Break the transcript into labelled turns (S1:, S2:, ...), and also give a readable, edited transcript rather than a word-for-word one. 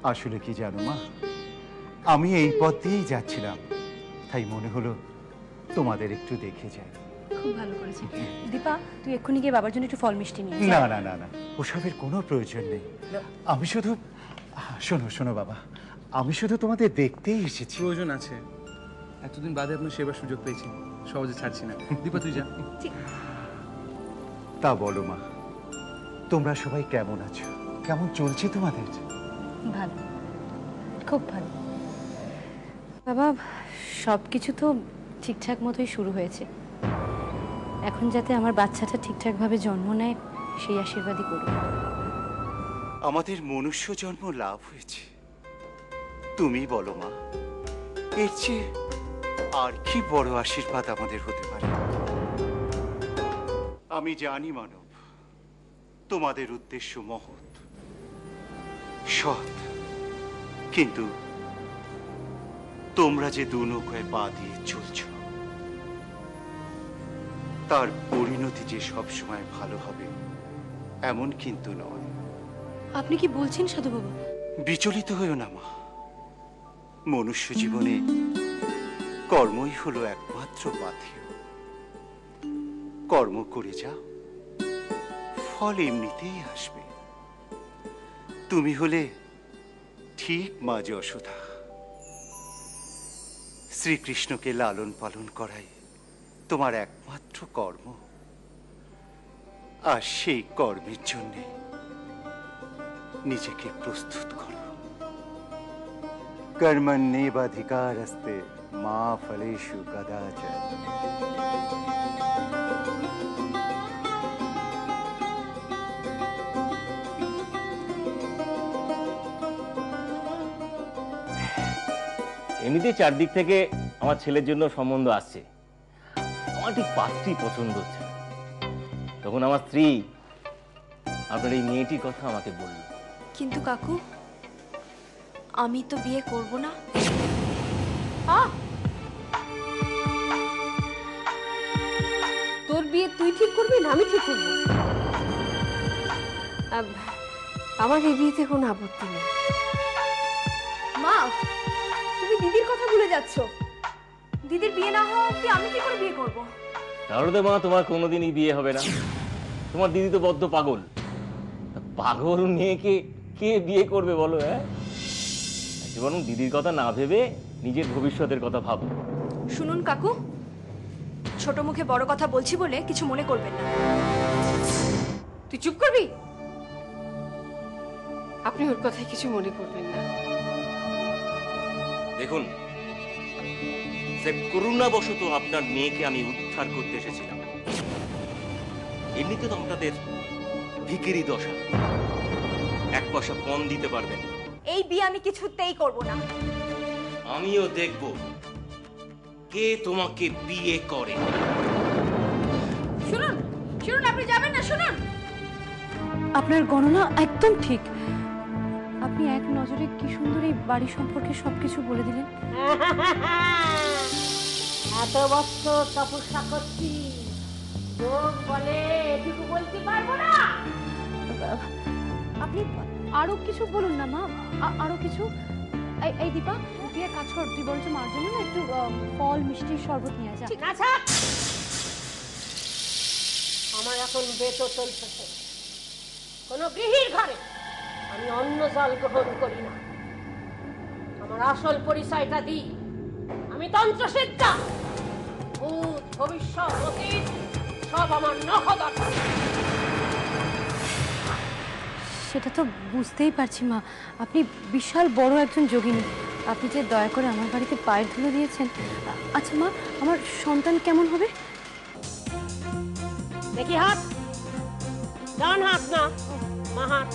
S1: আসলে কি জানো মা, আমি এই পথ দিয়েই যাচ্ছিলাম, তাই মনে হলো তোমাদের একটু দেখে যাই।
S2: খুব ভালো করেছি। দীপা, তুই এক্ষুনি গিয়ে বাবার জন্য একটু ফল মিষ্টি নিয়ে
S1: না না না না, ওসবের কোনো প্রয়োজন নেই। আমি শুধু, শোনো শোনো বাবা, আমি শুধু তোমাদের দেখতেই এসেছি।
S3: প্রয়োজন আছে, এতদিন বাদে আপনার সেবার সুযোগ পেয়েছি, সহজে ছাড়ছি না। দীপা তুই যা।
S1: তা বলো মা, তোমরা সবাই কেমন আছো? কেমন চলছে তোমাদের?
S2: ভালো, খুব ভালো বাবা। সব কিছু তো ঠিকঠাক মতোই শুরু হয়েছে। এখন যাতে আমার বাচ্চাটা ঠিকঠাকভাবে জন্ম নেয় সেই আশীর্বাদই করুন।
S1: আমাদের মনুষ্য জন্ম লাভ হয়েছে, তুমি বলো মা, এর চেয়ে আর কি বড় আশীর্বাদ আমাদের হতে পারে? আমি জানি মানব, তোমাদের উদ্দেশ্য মহৎ, সৎ, কিন্তু তোমরা যে দু নৌকায় পা দিয়ে চলছ, তার পরিণতি যে সবসময় ভালো হবে এমন কিন্তু নয়।
S2: আপনি কি বলছেন সাধু বাবা?
S1: বিচলিত হইও না মা, মনুষ্য জীবনে কর্মই হলো একমাত্র পাথেয়। কর্ম করে যাও, ফল এমনিতেই আসবে। তুমি হলে ঠিক মা যশোদা, শ্রীকৃষ্ণকে লালন পালন করাই তোমার একমাত্র কর্ম। আর সেই কর্মের জন্য নিজেকে প্রস্তুত করো। কর্মণ্যেবাধিকারস্তে মা ফলেষু কদাচন।
S4: এমনিতে চারদিক থেকে আমার ছেলের জন্য সম্বন্ধ আসছে, আমার ঠিক পাত্রী পছন্দ হচ্ছে। তখন আমার স্ত্রী আপনার এই মেয়েটির কথা আমাকে বলল।
S5: কিন্তু কাকু, আমি তো বিয়ে করব না।
S2: তোর বিয়ে তুই ঠিক করবি না আমি ঠিক করবো? আমার এই বিয়েতে কোনো আপত্তি নেই।
S5: মা, তুমি দিদির কথা ভুলে যাচ্ছ। দিদির বিয়ে না হওয়া অব্দি আমি কি করে বিয়ে করব?
S4: তাহলে তো মা তোমার কোনোদিনই বিয়ে হবে না। তোমার দিদি তো বদ্ধ পাগল, পাগল মেয়েকে কে বিয়ে করবে বলো? বরং দিদির কথা না ভেবে নিজের ভবিষ্যতের কথা ভাবো।
S5: শুনুন কাকু, ছোট মুখে বড় কথা বলছি বলে কিছু মনে করবেন না।
S2: তুই চুপ করবি? আপনি ওর কথায় কিছু মনে করবেন না।
S4: দেখুন, সে করুণাবশত আপনার মেয়েকে আমি উদ্ধার করতে এসেছিলাম। এমনিতে তো আপনাদের ভিখিরি দশা, এক পয়সা কম দিতে পারবেন।
S5: এই বিয়ে আমি কিছুতেই করব না।
S4: আমিও দেখব কে তোমাকে বিয়ে করে।
S5: শুনুন শুনুন, আপনি যাবেন না, শুনুন।
S2: আপনার গণনা একদম ঠিক। আপনি এক নজরে কি সুন্দর এই বাড়ি সম্পর্কে সবকিছু বলে দিলেন।
S6: এত বছর তপস্যা করছি, লোক বলে এটুকু বলতে পারবো না।
S2: আপনি আরো কিছু বলুন না মা, আরো কিছু। এই দীপা, তুই এক কাজ কর, তুই বলছো মার জন্য না একটু ফল মিষ্টি শরবত নিয়ে যা।
S6: ঠিক আছে, আমার এখন বেতো চলছে। কোনো গৃহীর ঘরে আমি অন্য জল গ্রহণ করি না। আমার আসল পরিচয়টা দিই, আমি তন্ত্রসিদ্ধা। ভূত ভবিষ্যৎ অতীত সব আমার নখদর।
S2: সেটা তো বুঝতেই পারছি মা, আপনি বিশাল বড় একজন যোগিনী। আপনি যে দয়া করে আমার বাড়িতে পায়ের ধুলো দিয়েছেন। আচ্ছা মা, আমার সন্তান কেমন হবে?
S6: দেখি হাত, ডান হাত না মা হাত।